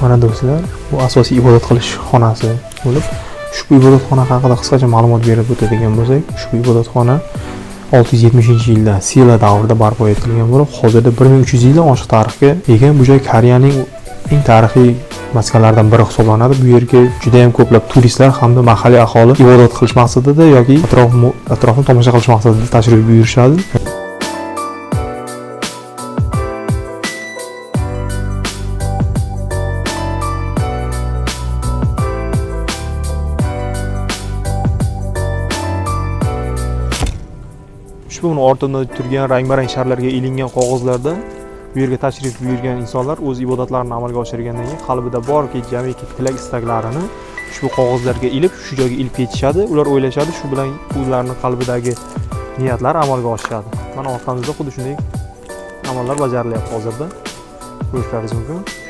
Mana do'stlar, bu asosiy ibodat qilish xonasi bo'lib, ushbu ibodatxona haqida qisqacha ma'lumot berib o'tadigan bo'lsak, ushbu ibodatxona 670-yilda Silla davrida barpo etilgan bo'lib, hozirda 1300 yildan oshiq tarixga ega. Bu joy Koreyaning eng tarixiy maskanlaridan biri hisoblanadi. Bu yerga juda ham ko'plab turistlar hamda mahalliy aholi ibodat qilish maqsadida yoki atrofni tomosha qilish maqsadida tashrif buyurishadi. Ushbu ortimda turgan rang-barang sharlarga ilingan qog'ozlarda bu yerga tashrif buyurgan insonlar o'z ibodatlarini amalga oshirgandan keyin qalbida borki jamiki tilak istaklarini ushbu qog'ozlarga ilib, shu joyga ilib ketishadi. Ular o'ylashadi, shu bilan ularning qalbidagi niyatlar amalga oshadi. Mana orqamizda xuddi shunday amallar bajarilyapti hozirda. Ko'rishlaringiz mumkin.